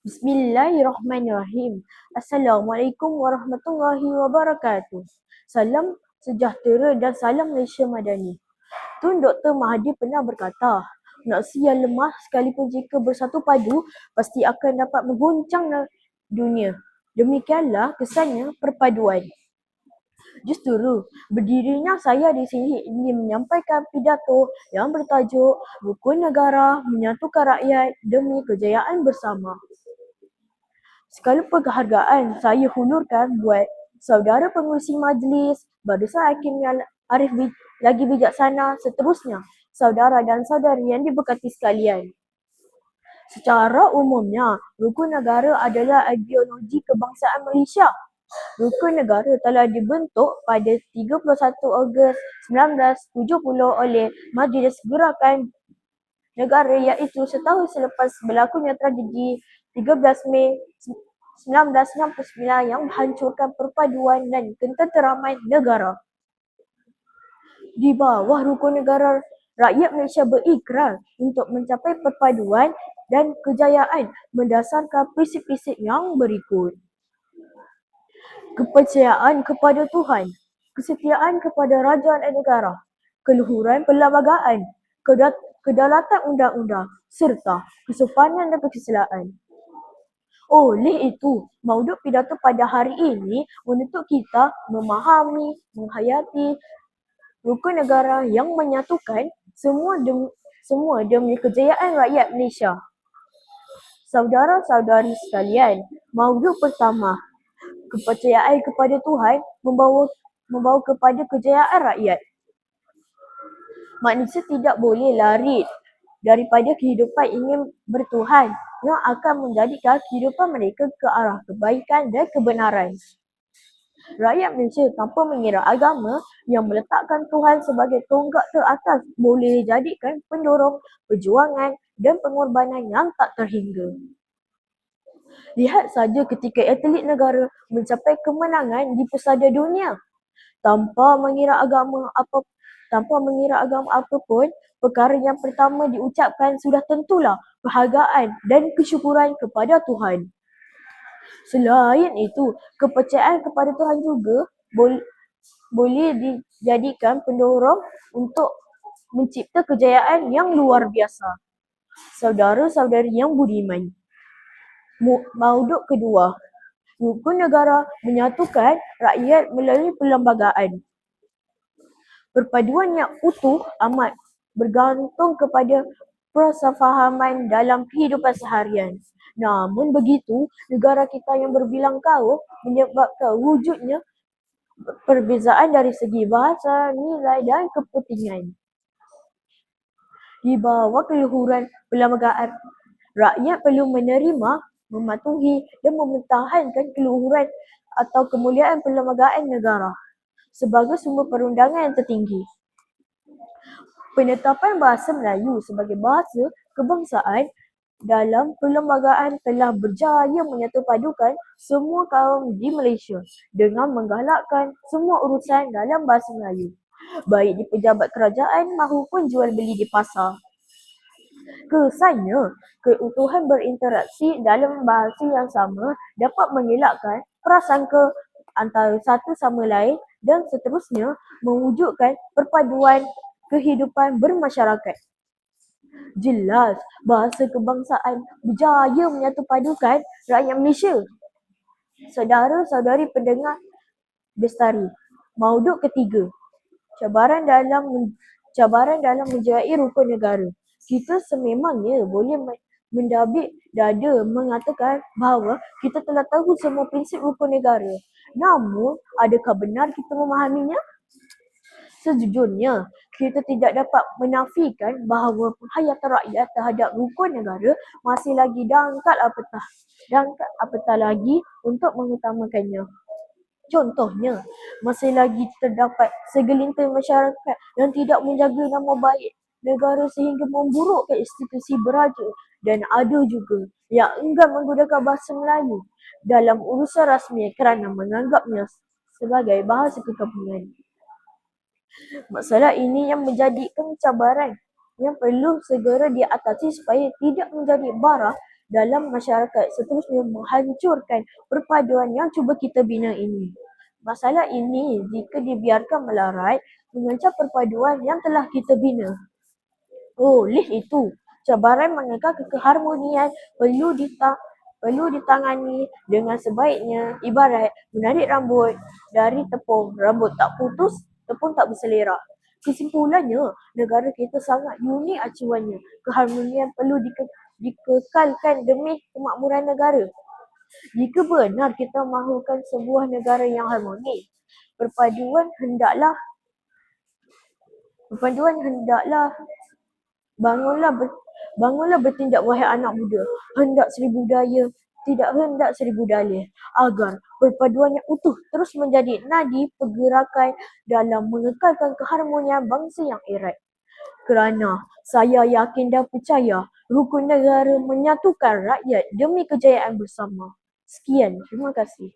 Bismillahirrahmanirrahim. Assalamualaikum warahmatullahi wabarakatuh. Salam sejahtera dan salam Malaysia Madani. Tun Dr. Mahathir pernah berkata, manusia yang lemah sekalipun jika bersatu padu, pasti akan dapat mengguncang dunia. Demikianlah kesannya perpaduan. Justru, berdirinya saya di sini ingin menyampaikan pidato yang bertajuk Rukun Negara Menyatukan Rakyat Demi Kejayaan Bersama. Segala penghargaan saya hulurkan buat saudara pengurusi majlis, Barisan Hakim yang arif lagi bijaksana, seterusnya saudara dan saudari yang diberkati sekalian. Secara umumnya, rukun negara adalah ideologi kebangsaan Malaysia. Rukun negara telah dibentuk pada 31 Ogos 1970 oleh Majlis Gerakan Negara, iaitu setahun selepas berlakunya tragedi 13 Mei 1969 yang menghancurkan perpaduan dan ketenteraman negara. Di bawah rukun negara, rakyat Malaysia berikrar untuk mencapai perpaduan dan kejayaan berdasarkan prinsip-prinsip yang berikut. Kepercayaan kepada Tuhan, kesetiaan kepada raja dan negara, keluhuran perlembagaan, kedaulatan undang-undang, serta kesopanan dan kesusilaan. Oleh itu, maudut pidato pada hari ini menuntut kita memahami, menghayati rukun negara yang menyatukan semua demi kejayaan rakyat Malaysia. Saudara-saudari sekalian, maudut pertama, kepercayaan kepada Tuhan membawa kepada kejayaan rakyat. Manusia tidak boleh lari daripada kehidupan ingin bertuhan yang akan menjadikan kehidupan mereka ke arah kebaikan dan kebenaran. Rakyat Malaysia tanpa mengira agama yang meletakkan Tuhan sebagai tonggak teratas boleh jadikan pendorong perjuangan dan pengorbanan yang tak terhingga. Lihat saja ketika atlet negara mencapai kemenangan di pesada dunia. Tanpa mengira agama apapun, perkara yang pertama diucapkan sudah tentulah penghargaan dan kesyukuran kepada Tuhan. Selain itu, kepercayaan kepada Tuhan juga boleh dijadikan pendorong untuk mencipta kejayaan yang luar biasa. Saudara-saudari yang budiman, maudut kedua, rukun negara menyatukan rakyat melalui perlembagaan. Perpaduan yang utuh amat bergantung kepada persefahaman dalam kehidupan seharian. Namun begitu, negara kita yang berbilang kaum menyebabkan wujudnya perbezaan dari segi bahasa, nilai dan kepentingan. Di bawah keluhuran perlembagaan, rakyat perlu menerima, mematuhi dan mempertahankan keluhuran atau kemuliaan perlembagaan negara sebagai sumber perundangan yang tertinggi. Penetapan bahasa Melayu sebagai bahasa kebangsaan dalam perlembagaan telah berjaya menyatupadukan semua kaum di Malaysia dengan menggalakkan semua urusan dalam bahasa Melayu, baik di pejabat kerajaan maupun jual beli di pasar. Kesannya, keutuhan berinteraksi dalam bahasa yang sama dapat mengelakkan prasangka antara satu sama lain dan seterusnya mewujudkan perpaduan kehidupan bermasyarakat. Jelas, bahasa kebangsaan berjaya menyatupadukan rakyat Malaysia. Saudara-saudari pendengar Bestari, maudut ketiga, cabaran dalam menjayai rukun negara. Kita sememangnya boleh mendabik dada mengatakan bahawa kita telah tahu semua prinsip rukun negara. Namun, adakah benar kita memahaminya? Sejujurnya, kita tidak dapat menafikan bahawa penghayatan rakyat terhadap rukun negara masih lagi dangkal apatah lagi untuk mengutamakannya. Contohnya, masih lagi terdapat segelintir masyarakat yang tidak menjaga nama baik negara sehingga memburukkan institusi beraja, dan ada juga yang enggan menggunakan bahasa Melayu dalam urusan rasmi kerana menganggapnya sebagai bahasa kegabungan. Masalah ini yang menjadikan cabaran yang perlu segera diatasi supaya tidak menjadi bara dalam masyarakat, seterusnya menghancurkan perpaduan yang cuba kita bina ini. Masalah ini jika dibiarkan melarat, mengancam perpaduan yang telah kita bina. Oleh itu, cabaran menegakkan keharmonian perlu ditangani dengan sebaiknya, ibarat menarik rambut dari tepung. Rambut tak putus, tepung tak berselerak. Kesimpulannya, negara kita sangat unik acuannya. Keharmonian perlu dikekalkan demi kemakmuran negara. Jika benar kita mahukan sebuah negara yang harmonis, perpaduan hendaklah bangunlah bertindak wahai anak muda. Hendak seribu daya, tidak hendak seribu dalih. Agar perpaduan yang utuh terus menjadi nadi pergerakan dalam mengekalkan keharmonian bangsa yang erat. Kerana saya yakin dan percaya rukun negara menyatukan rakyat demi kejayaan bersama. Sekian, terima kasih.